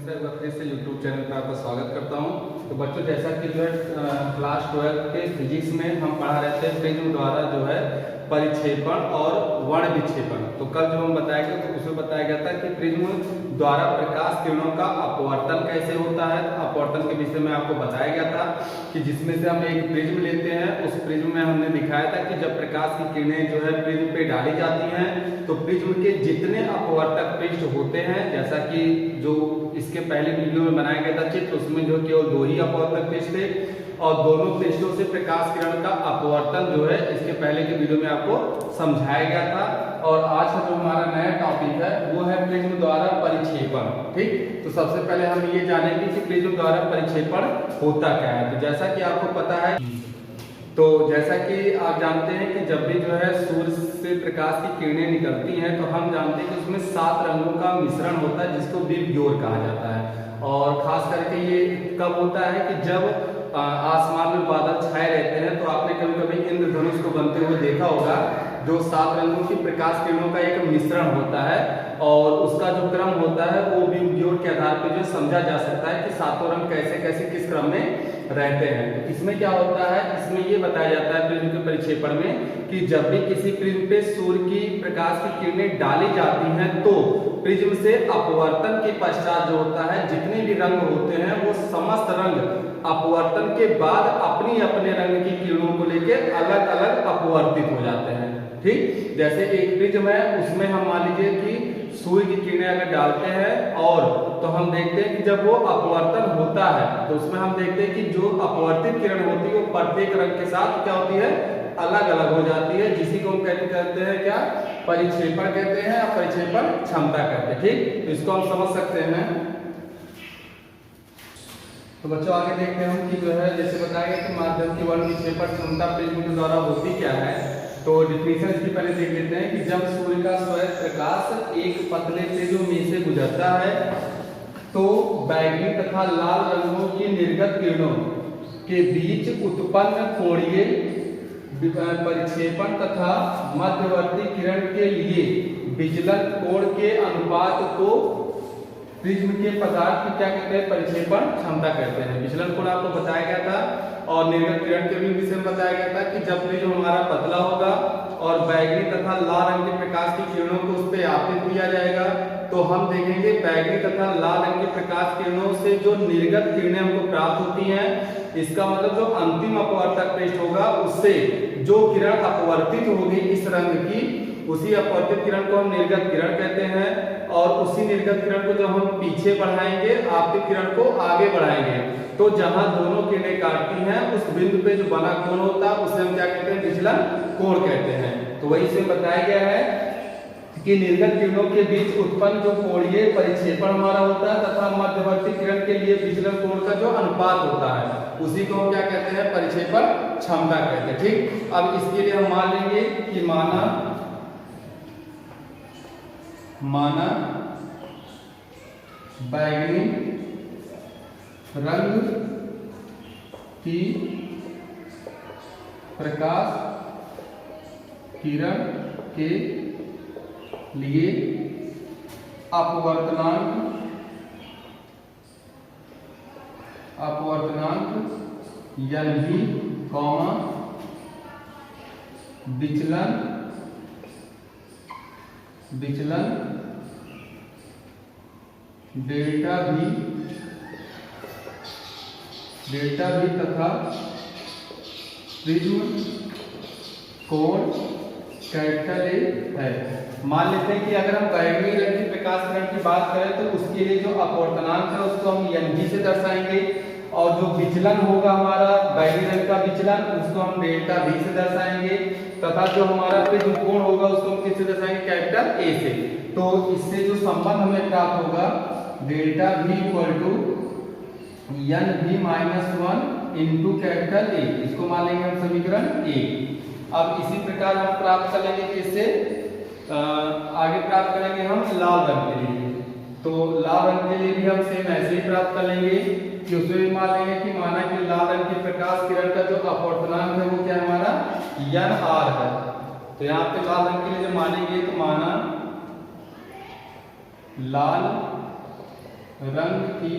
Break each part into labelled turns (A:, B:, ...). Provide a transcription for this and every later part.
A: Sir एक बार फिर से यूट्यूब चैनल पर आपका स्वागत करता हूं। तो बच्चों, जैसा कि जो है क्लास 12 के फिजिक्स में हम पढ़ा रहे थे प्रिज्म द्वारा जो है परिक्षेपण और वर्ण विक्षेपण। तो कल जो हम बताया गया तो उसमें बताया गया था कि प्रिज्म द्वारा प्रकाश किरणों का अपवर्तन कैसे होता है। तो अपवर्तन के विषय में आपको बताया गया था कि जिसमें से हम एक प्रिज्म लेते हैं, उस प्रिज्म में हमने दिखाया था कि जब प्रकाश की किरणें जो है प्रिज्म पे डाली जाती हैं तो प्रिज्म के जितने अपवर्तक पृष्ठ होते हैं, जैसा कि जो इसके पहले वीडियो में बनाया गया था चित्र, उसमें जो केवल 2 ही अपवर्तक पृष्ठ थे और दोनों पृष्ठों से प्रकाश किरण का अपवर्तन जो है इसके पहले के वीडियो में आपको समझाया गया था। और आज का जो हमारा नया टॉपिक है वो है प्रिज्म द्वारा परिक्षेपण। ठीक, तो सबसे पहले हम ये जानेंगे कि प्रिज्म द्वारा परिक्षेपण होता क्या है। तो जैसा कि आपको पता है, तो जैसा कि आप जानते हैं कि जब भी जो है सूर्य से प्रकाश की किरणें निकलती हैं तो हम जानते हैं कि उसमें 7 रंगों का मिश्रण होता है जिसको विबग्योर कहा जाता है। और खास करके ये कब होता है कि जब आसमान में बादल छाए रहते हैं। तो आपने कभी कभी इंद्रधनुष को बनते हुए देखा होगा, जो 7 रंगों की प्रकाश किरणों का एक मिश्रण होता है और उसका जो क्रम होता है वो विबग्योर के आधार पर जो समझा जा सकता है कि 7 रंग कैसे कैसे किस क्रम में रहते हैं। तो इसमें क्या होता है, इसमें ये बताया जाता है प्रिज्म के परिक्षेपण में कि जब भी किसी प्रिज्म पे सूर्य की प्रकाश की किरणें डाली जाती हैं तो प्रिज्म से अपवर्तन के पश्चात जो होता है जितने भी रंग होते हैं वो समस्त रंग अपवर्तन के बाद अपनी अपने रंग की किरणों को लेकर अलग अलग अपवर्तित हो जाते हैं। ठीक, जैसे एक प्रिज्म है, उसमें हम मान लीजिए कि सूर्य की किरणें अगर डालते हैं और तो हम देखते हैं कि जब वो अपवर्तन होता है तो उसमें हम देखते हैं कि जो अपवर्तित किरण होती है वो प्रत्येक रंग के साथ क्या होती है, अलग अलग हो जाती है, जिसी को हम कहते हैं क्या, परिक्षेपण कहते हैं या परिक्षेपण क्षमता कहते हैं। ठीक, तो इसको हम समझ सकते हैं। तो बच्चों आगे देखते हैं हम कि जो है जैसे बताया गया कि माध्यम की वर्ण विक्षेपण क्षमता प्रिज्म के द्वारा होती क्या है। तो डिफिनीशन इसकी पहले देख लेते हैं कि जब सूर्य का श्वेत प्रकाश एक पतले प्रिज्म में से गुजरता है तो बैंगनी तथा लाल रंगों की निर्गत किरणों के बीच उत्पन्न कोणीय परिक्षेपण तथा मध्यवर्ती किरण के लिए विचलन कोण के अनुपात को प्रिज्म के पदार्थ की क्या कहते हैं, परिक्षेपण क्षमता कहते हैं। विचलन कोण आपको बताया गया था और निर्गत किरण के भी विषय में बताया गया था कि जब प्रिज्म हमारा पतला होगा और बैंगनी तथा लाल रंग के प्रकाश की किरणों को उस पर आपतित किया जाएगा तो हम देखेंगे बैंगनी तथा लाल रंग के प्रकाश किरणों से जो निर्गत किरणें हमको प्राप्त होती हैं, इसका मतलब जो अंतिम अपवर्तक पृष्ठ होगा उससे जो किरण अपवर्तित होगी इस रंग की, उसी अपवर्तित किरण को हम निर्गत किरण कहते हैं। और उसी निर्गत किरण को जब हम पीछे बढ़ाएंगे, आपतित किरण को आगे बढ़ाएंगे, तो जहां दोनों किरणें काटती हैं उस बिंदु पे जो बना कोण होता है उसे हम क्या कहते हैं, विचलन कोण कहते हैं। तो वही से बताया गया है कि निर्गत किरणों के बीच उत्पन्न जो कोणीय परिक्षेपण हमारा होता है तथा मध्यवर्ती किरण के लिए विचलन कोण का जो अनुपात होता है उसी को हम क्या कहते हैं, परिक्षेपण क्षमता कहते हैं। ठीक, अब इसके लिए हम मान लेंगे कि माना बैंगनी रंग की प्रकाश किरण के लिए अपवर्तनांक NV, विचलन डेल्टा V तथा प्रिज्म कोण कैपिटल A है। मान लेते हैं कि अगर हम बैंगनी रंग की प्रकाश किरण की बात करें तो उसके लिए जो अपवर्तनांक है उसको हम NV से दर्शाएंगे और जो विचलन होगा हमारा बैंगनी रंग का विचलन उसको हम डेल्टा V से दर्शाएंगे तथा जो हमारा प्रिज्म कोण होगा उसको हम किससे दर्शाएंगे, कैपिटल A से। तो इससे जो संबंध हमें प्राप्त होगा delta V equal to NV-1 into capital A, इसको मान लेंगे हम समीकरण 1। अब इसी प्रकार हम प्राप्त कर लेंगे किससे, आगे प्राप्त करेंगे हम लाल रंग के लिए। तो लाल रंग के लिए भी हम सेम ऐसे ही प्राप्त कर लेंगे कि उसमें भी मान लेंगे कि माना कि लाल रंग की प्रकाश किरण का जो अपवर्तनांक है वो क्या है हमारा, NR है। तो यहाँ पे लाल रंग के लिए जो मानेंगे तो माना लाल रंग की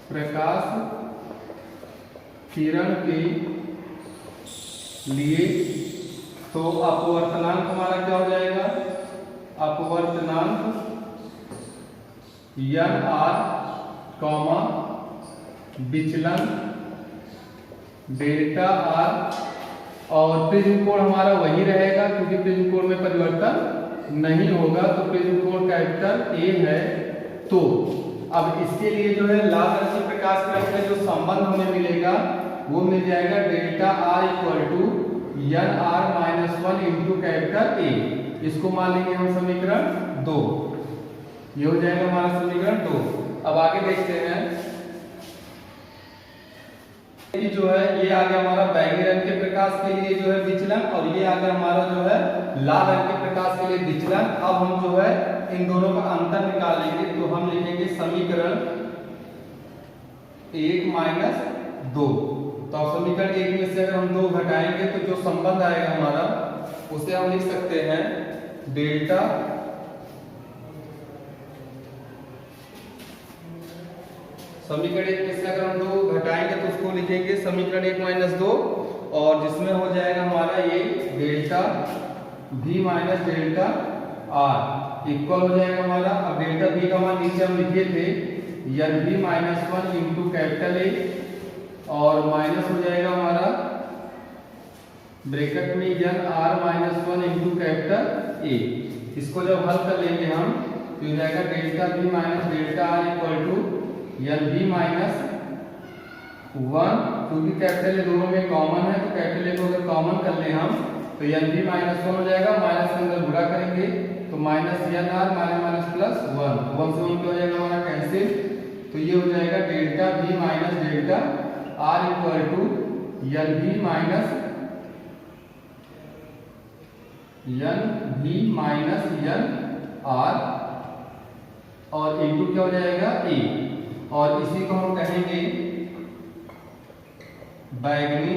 A: प्रकाश किरण के लिए, तो अपवर्तनांक हमारा क्या हो जाएगा, अपवर्तनांक n r कॉमा विचलन डेल्टा r, और प्रिज्म कोण हमारा वही रहेगा क्योंकि प्रिज्म कोण में परिवर्तन नहीं होगा, तो प्रिज्म कोण कैपिटल A है। तो अब इसके लिए जो है लाल रंग की प्रकाश किरण का जो संबंध हमें मिलेगा वो मिल जाएगा delta r equal to n r minus 1 into capital A। इसको मान लेंगे हम समीकरण 2, ये हो जाएगा हमारा समीकरण 2। अब आगे देखते हैं, ये जो है ये आ गया हमारा बैंगनी रंग के प्रकाश के लिए जो है विचलन, और ये आ गया हमारा जो है लाल रंग के प्रकाश के लिए विचलन। अब हम जो है इन दोनों का अंतर निकालेंगे, तो हम लिखेंगे समीकरण 1 माइनस 2। तो समीकरण 1 में से अगर हम 2 घटाएंगे तो जो संबंध आएगा हमारा उसे हम लिख सकते हैं डेल्टा समीकरण 1 में से अगर हम 2 घटाएंगे तो उसको लिखेंगे समीकरण 1 माइनस 2, और जिसमें हो जाएगा हमारा ये delta v minus delta r equal हो जाएगा हमारा। अब डेल्टा v का मान नीचे हम लिखे थे n v minus 1 into capital A, और माइनस हो जाएगा हमारा ब्रैकेट में n r minus 1 into capital A। इसको जब हल कर लेंगे हम तो हो जाएगा delta v minus delta r equal to n v minus 1, क्योंकि कैपिटल A दोनों में कॉमन है, तो कैपिटल A को अगर कॉमन कर ले हम तो n v माइनस 1 हो जाएगा, माइनस के अंदर गुणा करेंगे तो minus n r minus minus plus 1, 1 से 1 क्या हो जाएगा हमारा कैंसिल, तो ये हो जाएगा delta v minus delta r equal to n v minus n r, और इंटू क्या हो जाएगा a, और इसी को हम कहेंगे बैंगनी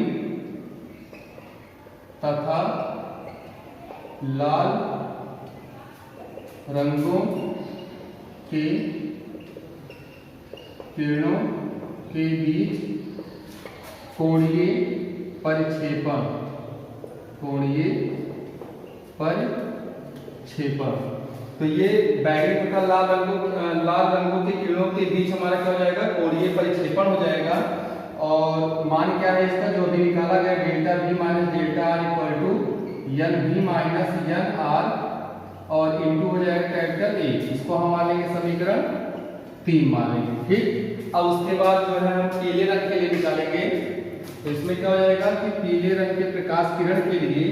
A: तथा लाल रंगों के किरणों के बीच कोणीय परिक्षेपण, कोणीय परिक्षेपण। तो ये बैंगनी तथा लाल रंगों के किरणों के बीच हमारा क्या हो जाएगा, कोणीय परिक्षेपण हो जाएगा। और मान क्या है इसका, जो अभी निकाला गया delta v minus delta r equal to n v minus n r, और इंटू हो जाएगा कैपिटल A। इसको हम मान लेंगे समीकरण 3 मान लेंगे, ठीक। अब उसके बाद जो है हम पीले रंग के लिए निकालेंगे, तो इसमें क्या हो जाएगा कि पीले रंग के प्रकाश किरण के लिए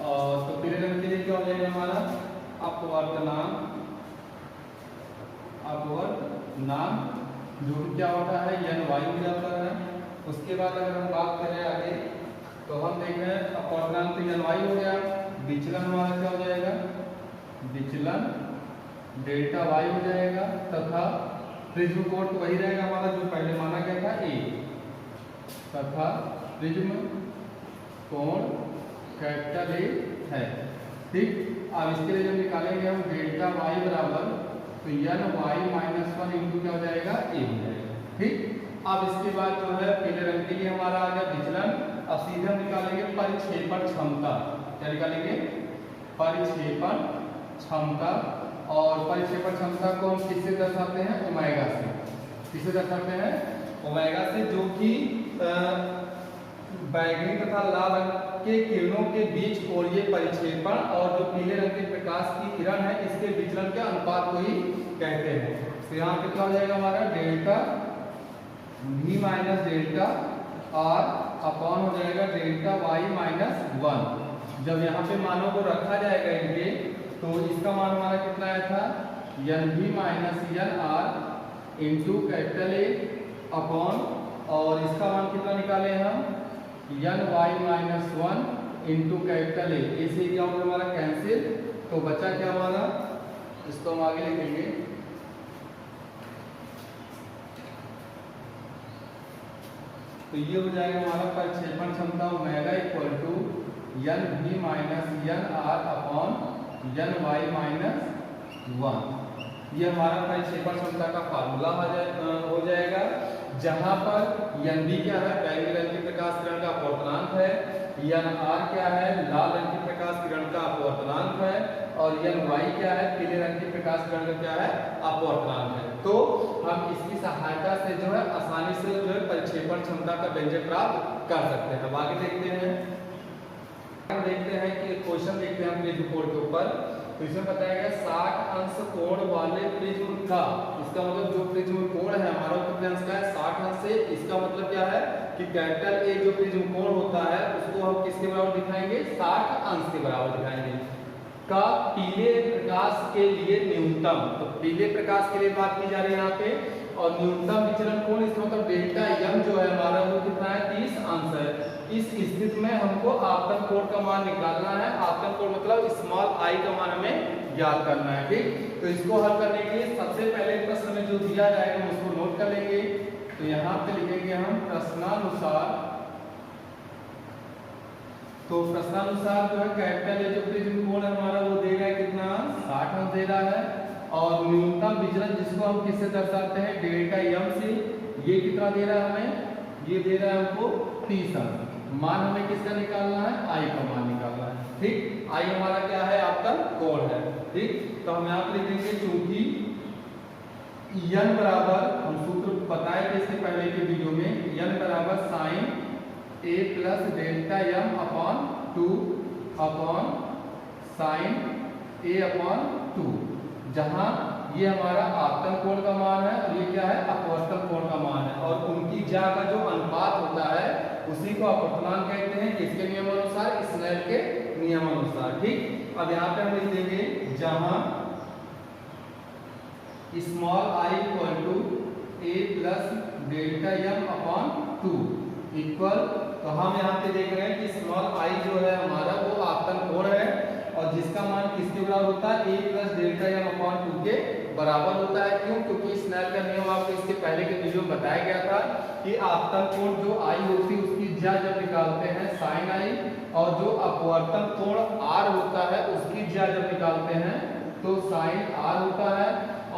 A: और तो पीले रंग के लिए क्या हो जाएगा हमारा अपवर्तनांक जो कि क्या होता है n y हो जाता है। उसके बाद अगर हम बात करें आगे तो हम देख रहे हैं अपवर्तनांक तो n y हो गया, विचलन हमारा क्या हो जाएगा, विचलन डेल्टा y हो जाएगा, तथा प्रिज्म कोण तो वही रहेगा हमारा जो पहले माना गया था A, तथा प्रिज्म कोण कैपिटल A है, ठीक। अब इसके लिए जब निकालेंगे हम डेल्टा y बराबर तो n y माइनस 1 इंटू क्या हो जाएगा A हो जाएगा, ठीक। अब इसके बाद जो है पीले रंग के लिए हमारा आ गया विचलन। अब सीधे हम निकालेंगे परिक्षेपण क्षमता, क्या निकालेंगे, परिक्षेपण क्षमता। और परिक्षेपण क्षमता को हम किससे दर्शाते हैं, ओमेगा से। किससे दर्शाते हैं, ओमेगा से, जो कि बैंगनी तथा लाल रंग के किरणों के बीच कोणीय परिक्षेपण और जो पीले रंग के प्रकाश की किरण है इसके विचलन के अनुपात को ही कहते हैं। तो यहाँ पे क्या हो जाएगा हमारा delta v minus delta r upon हो जाएगा डेल्टा y माइनस 1। जब यहाँ पे मानों को रखा जाएगा इनके, तो इसका मान हमारा कितना आया था, n v minus n r into capital A upon, और इसका मान कितना निकाले हम, n y minus 1 into capital A। इसे क्या होगा हमारा कैंसिल, तो बचा क्या हमारा, इसको हम आगे लिखेंगे तो ये हो जाएगा हमारा परिक्षेपण क्षमता omega equal to N V minus N R upon N Y minus 1। ये हमारा परिक्षेपण क्षमता का फार्मूला हो जाएगा, जहां पर एन बी क्या है, पहले रंग की प्रकाश किरण का अपवर्तनांक है, एन आर क्या है, लाल रंग की प्रकाश किरण का अपवर्तनांक है, और एन वाई क्या है, पीले रंग की प्रकाश किरण का क्या है, अपवर्तनांक है। तो हम इसकी सहायता से जो है आसानी से जो है परिक्षेपण क्षमता का व्यंजक प्राप्त कर सकते हैं। अब आगे देखते हैं, हम देखते हैं कि क्वेश्चन देखते हैं हम प्रिज्म कोण के ऊपर। तो इसमें बताया गया 60 अंश कोण वाले प्रिज्म का, इसका मतलब जो प्रिज्म कोण है हमारा कितने अंश का है, 60 अंश से। इसका मतलब क्या है कि कैपिटल ए जो प्रिज्म कोण होता है उसको हम किसके बराबर दिखाएंगे, 60 अंश के बराबर दिखाएंगे। का पीले प्रकाश के लिए न्यूनतम, तो पीले प्रकाश के लिए बात की जा रही है यहाँ पे, और न्यूनतम विचलन कोण इसका मतलब डेल्टा एम जो है हमारा वो कितना है, 30 अंश है। इस स्थिति में हमको आपतन कोण का मान निकालना है। आपतन कोण मतलब स्मॉल आई का मान हमें ज्ञात करना है, ठीक। तो इसको हल करने के लिए सबसे पहले प्रश्न में जो दिया जाएगा हम उसको नोट कर लेंगे। तो यहाँ पे लिखेंगे हम प्रश्नानुसार, तो प्रश्नानुसार जो है कैपिटल ए जो प्रिज्म कोण है हमारा वो दे रहा है कितना, 60 अंश दे रहा है, और न्यूनतम विचलन जिसको हम किससे दर्शाते हैं, डेल्टा एम से, ये कितना दे रहा है हमें, ये दे रहा है हमको 30 अंश। मान हमें किसका निकालना है, आई का मान निकालना है, ठीक। आई हमारा क्या है, आपका कोण है, ठीक। तो हम यहाँ पर लिखेंगे चूंकि n बराबर, हम सूत्र बताए थे इसके पहले के वीडियो में, n बराबर sine a plus delta M upon 2 upon sine a upon 2, जहां ये हमारा आपतन कोण का मान है और ये क्या है, अपवर्तन कोण का मान है, और उनकी ज्या का जो अनुपात होता है उसी को अपवर्तनांक कहते हैं, किसके नियमानुसार, स्नेल के नियमानुसार, ठीक। अब यहाँ पे हम लिख देंगे जहां small i equal to a plus delta M upon 2 equal, तो हम यहाँ पे देख रहे हैं कि स्मॉल आई जो है हमारा वो आपतन कोण है, और जिसका मान किसके बराबर होता है, a plus delta M upon 2 के बराबर होता है। क्यों, क्योंकि स्नेल का नियम आपको इसके पहले के वीडियो में बताया गया था कि आपतन कोण जो आई होती है उसकी ज्या जब निकालते हैं साइन आई, और जो अपवर्तन कोण आर होता है उसकी ज्या जब निकालते हैं तो साइन आर होता है,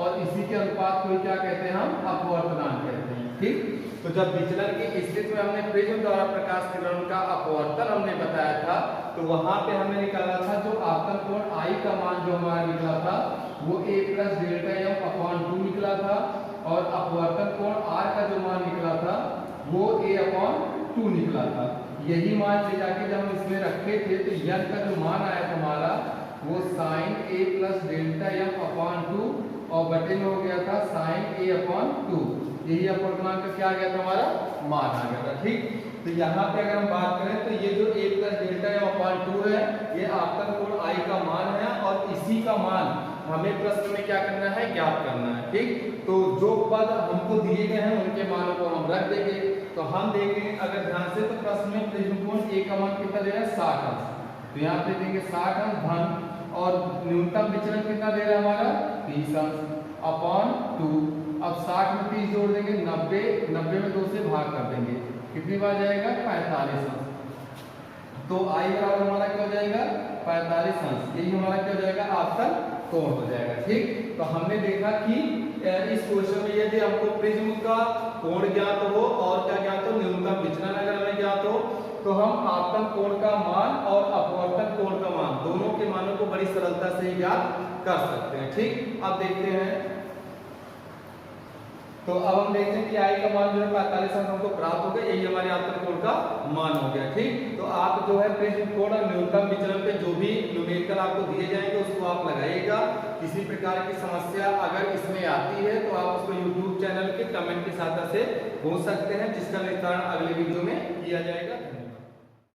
A: और इसी के अनुपात को क्या कहते हैं, हम अपवर्तनांक कहते हैं, ठीक। तो जब विचलन की स्थिति में हमने प्रिज्म द्वारा प्रकाश किरण का अपवर्तन हमने बताया था, तो वहां पे हमने निकाला था जो आपतन कोण आई का मान जो हमारा निकला था वो a plus delta M upon 2 निकला था, और अपवर्तन कोण r का जो मान निकला था वो a अपॉन 2 निकला था। यही मान ले जाके जब हम इसमें रखे थे तो n का जो मान आया था हमारा वो sine a plus delta M upon 2 और बटे में हो गया था साइन a अपॉन 2, यही अपवर्तनांक का क्या आ गया था, हमारा मान आ गया था, ठीक। तो यहाँ पे अगर हम बात करें तो ये जो a plus delta M upon 2 है ये आपतन कोण आई का मान है, और इसी का मान हमें प्रश्न में क्या करना है, ज्ञात करना है, ठीक। तो जो पद हमको दिए गए हैं उनके मानों को हम रख देंगे। तो हम देखेंगे अगर ध्यान से तो प्रश्न में प्रिज्म कोण a का मान कितना दे रहा है, 60 अंश, तो यहाँ पे देंगे 60 अंश धन, और न्यूनतम विचलन कितना दे रहा है हमारा, 30 अंश अपॉन 2। अब 60 में 30 जोड़ देंगे, 90 में 2 से भाग कर देंगे, कितनी बार जाएगा, 45 अंश। तो आई बराबर हमारा क्या हो जाएगा, 45 अंश, यही हमारा क्या हो जाएगा, आपतन कोण हो जाएगा, ठीक। तो हमने देखा कि इस क्वेश्चन में यदि हमको प्रिज्म का कोण ज्ञात हो और क्या ज्ञात हो, न्यूनतम विचलन अगर हमें ज्ञात हो, तो हम आपतन कोण का मान और अपवर्तन कोण का मान दोनों के मानों को बड़ी सरलता से ज्ञात कर सकते हैं, ठीक। अब देखते हैं, तो अब हम देखते हैं कि आई का मान जो है 45 अंश हमको प्राप्त हो गया, यही हमारे आपतन कोण का मान हो गया, ठीक। तो आप जो है प्रिज्म कोण और न्यूनतम विचलन पे जो भी न्यूमेरिकल आपको दिए जाएंगे उसको आप लगाइएगा। किसी प्रकार की समस्या अगर इसमें आती है तो आप उसको YouTube चैनल के कमेंट की सहायता से पूछ सकते हैं, जिसका निस्तारण अगले वीडियो में किया जाएगा।